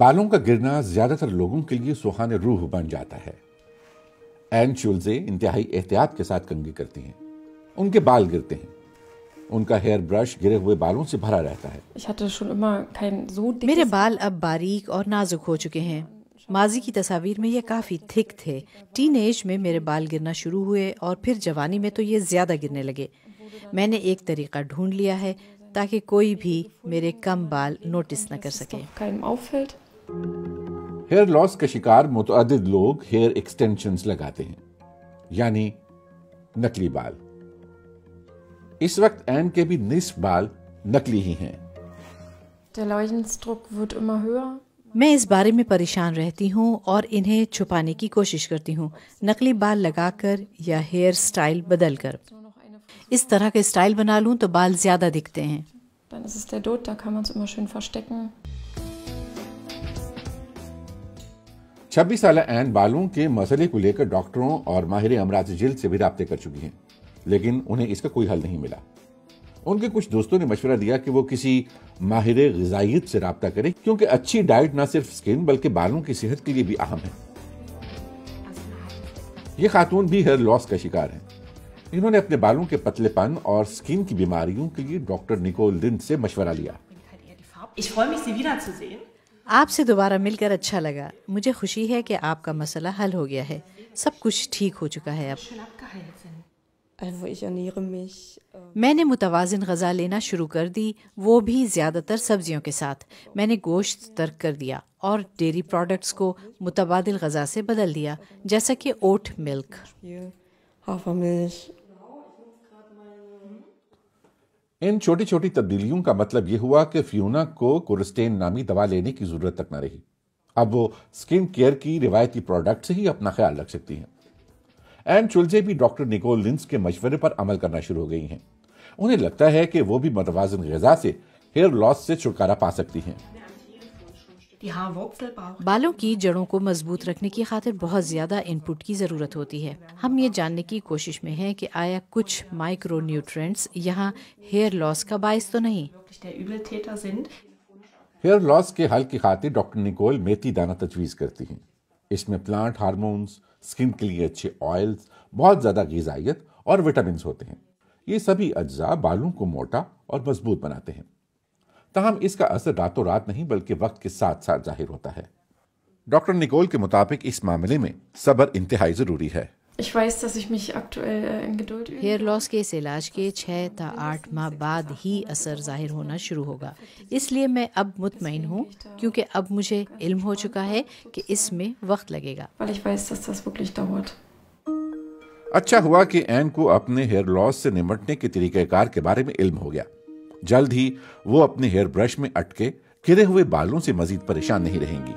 بالوں کا گرنا زیادہ تر لوگوں کے لیے سوہان روح بن جاتا ہے۔ این شولزے انتہائی احتیاط کے ساتھ کنگھی کرتی ہیں۔ ان کے بال گرتے ہیں، ان کا ہیئر برش گرے ہوئے بالوں سے بھرا رہتا ہے۔ میرے بال اب باریک اور نازک ہو چکے ہیں۔ ماضی کی تصاویر میں یہ کافی تھک تھے۔ ٹین ایج میں میرے بال گرنا شروع ہوئے اور پھر جوانی میں تو یہ زیادہ گرنے لگے۔ میں نے ایک طریقہ ڈھونڈ لیا ہے تاکہ کوئی بھی میرے کم بال نوٹس نہ کر سکے۔ ہیئر لاس کا شکار متعدد لوگ ہیئر ایکسٹینشنز لگاتے ہیں، یعنی نکلی بال۔ اس وقت این کے بھی نصف بال نکلی ہی ہیں۔ میں اس بارے میں پریشان رہتی ہوں اور انہیں چھپانے کی کوشش کرتی ہوں، نقلی بال لگا کر یا ہیئر سٹائل بدل کر۔ اس طرح کے سٹائل بنا لوں تو بال زیادہ دکھتے ہیں۔ 26 سالہ این بالوں کے مسئلے کو لے کر ڈاکٹروں اور ماہر امراض جلد سے بھی رابطے کر چکی ہیں، لیکن انہیں اس کا کوئی حل نہیں ملا۔ ان کے کچھ دوستوں نے مشورہ دیا کہ وہ کسی ماہر غذائیت سے رابطہ کریں، کیونکہ اچھی ڈائٹ نہ صرف سکن بلکہ بالوں کی صحت کے لیے بھی اہم ہے۔ یہ خاتون بھی ہیئر لاس کا شکار ہیں۔ انہوں نے اپنے بالوں کے پتلے پن اور سکن کی بیماریوں کے لیے ڈاکٹر نیکول لنڈ سے مشورہ لیا۔ آپ سے دوبارہ مل کر اچھا لگا۔ مجھے خوشی ہے کہ آپ کا مسئلہ حل ہو گیا ہے، سب کچھ ٹھیک ہو چکا ہے۔ اب میں نے متوازن غذا لینا شروع کر دی، وہ بھی زیادہ تر سبزیوں کے ساتھ۔ میں نے گوشت ترک کر دیا اور ڈیری پروڈکٹس کو متبادل غذا سے بدل دیا، جیسا کہ اوٹ ملک۔ ان چھوٹی چھوٹی تبدیلیوں کا مطلب یہ ہوا کہ فیونا کو کورسٹین نامی دوا لینے کی ضرورت تک نہ رہی۔ اب وہ سکن کیئر کی روایتی پروڈکٹ سے ہی اپنا خیال رکھ سکتی ہیں۔ این شولزے بھی ڈاکٹر نیکول لنڈ کے مشورے پر عمل کرنا شروع ہو گئی ہیں۔ انہیں لگتا ہے کہ وہ بھی متوازن غذا سے ہیئر لاس سے چھٹکارا پا سکتی ہیں۔ بالوں کی جڑوں کو مضبوط رکھنے کی خاطر بہت زیادہ ان پٹ کی ضرورت ہوتی ہے۔ ہم یہ جاننے کی کوشش میں ہیں کہ آیا کچھ مائکرو نیوٹرینٹس یہاں ہیئر لاس کا باعث تو نہیں۔ ہیئر لاس کے حل کی خاطر ڈاکٹر نیکول میتھی دانہ تجویز کرتی ہیں۔ اس میں پلانٹ ہارمونز، سکن کے لیے اچھے آئلز، بہت زیادہ غذائیت اور وٹامنز ہوتے ہیں۔ یہ سبھی اجزاء بالوں کو موٹا اور مضبوط بناتے ہیں، تاہم اس کا اثر راتوں رات نہیں بلکہ وقت کے ساتھ ساتھ ظاہر ہوتا ہے۔ ڈاکٹر نیکول کے مطابق اس معاملے میں صبر انتہائی ضروری ہے۔ ہیئر لاس کے اس علاج کے 6 تا 8 ماہ بعد ہی اثر ظاہر ہونا شروع ہوگا، اس لیے میں اب مطمئن ہوں کیونکہ اب مجھے علم ہو چکا ہے کہ اس میں وقت لگے گا۔ اچھا ہوا کہ این کو اپنے ہیئر لاس سے نمٹنے کے طریقہ کار کے بارے میں علم ہو گیا۔ جلد ہی وہ اپنے ہیئر برش میں اٹکے گرے ہوئے بالوں سے مزید پریشان نہیں رہیں گی۔